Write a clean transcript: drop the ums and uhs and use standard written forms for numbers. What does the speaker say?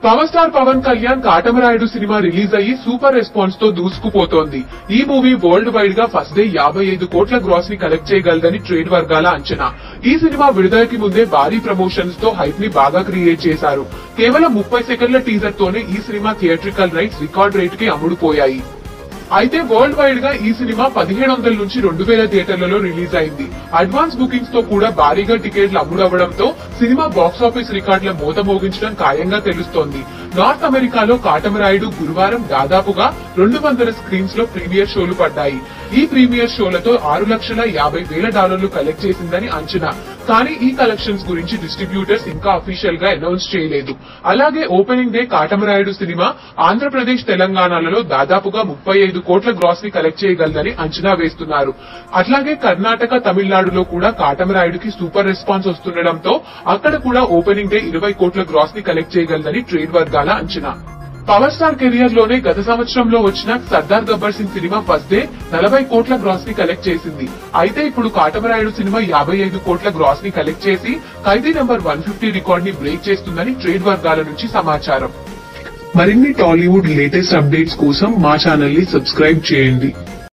Power star Pawan Kalyan Katamarayudu సినిమా release అయ్యి super response తో దూసుకుపోతోంది. ఈ మూవీ వరల్డ్ వైడ్ గా ఫస్ట్ డే 55 కోట్ల గ్రాస్ ని కలెక్ట్ చేయగలదని ట్రేడ్ వర్గాల అంచనా. ఈ సినిమా విడుదలకి ముందే భారీ ప్రమోషన్స్ తో హైప్ ని బాగా క్రియేట్ చేశారు. కేవలం 30 సెకండ్ల టీజర్ తోనే ఈ cinema theatrical rights record rate కి అమ్ముడుపోయాయి. అయితే వరల్డ్ వైడ్ గా ఈ సినిమా 1700 నుంచి 2000 థియేటర్లలో రిలీజ్ అయింది. అడ్వాన్స్ బుకింగ్స్ తో కూడా భారీగా టికెట్లు అమ్ముడవడంతో సినిమా బాక్సాఫీస్ రికార్డుల మోత మోగించడం ఖాయంగా తెలుస్తోంది. నార్త్ అమెరికాలో కాటమరాయుడు గురువారం దాదాపుగా 200 స్క్రీన్స్ లో ప్రీమియర్ షోలు పడ్డాయి. ఈ ప్రీమియర్ షోలతో $6,50,000 కలెక్ట్ చేసిందని అంచనా. కానీ ఈ కలెక్షన్స్ గురించి డిస్ట్రిబ్యూటర్స్ ఇంకా అఫీషియల్ గా అనౌన్స్ చేయలేదు. అలాగే opening day Katamarayudu cinema Andhra Pradesh తెలంగాణలలో దాదాపుగా 35 కోట్ల గ్రాస్ ని కలెక్ట్ చేయగలదని అంచనా వేస్తున్నారు. అట్లాగే కర్ణాటక తమిళనాడులో కూడా కాటమరాయుడుకి సూపర్ రెస్పాన్స్ వస్తుండటంతో అక్కడ కూడా ఓపెనింగ్ డే 20 కోట్ల గ్రాస్ ని కలెక్ట్ చేయగలదని ట్రేడ్ వర్గాల అంచనా. పవర్ స్టార్ కెరియర్ లోనే గత సంవత్సరంలో వచ్చిన Sardar Gabbar Singh cinema first day 40 కోట్ల గ్రాస్ ని కలెక్ట్ చేసింది. అయితే ఇప్పుడు కాటమరాయుడు సినిమా 55 కోట్ల గ్రాస్ ని కలెక్ట్ చేసి ఖైదీ నంబర్ 150 రికార్డ్ ని బ్రేక్ చేస్తుందని ట్రేడ్ వర్గాల నుంచి సమాచారం. మరిన్ని టాలీవుడ్ లేటెస్ట్ అప్డేట్స్ కోసం మా ఛానల్ ని సబ్స్క్రైబ్ చేయండి.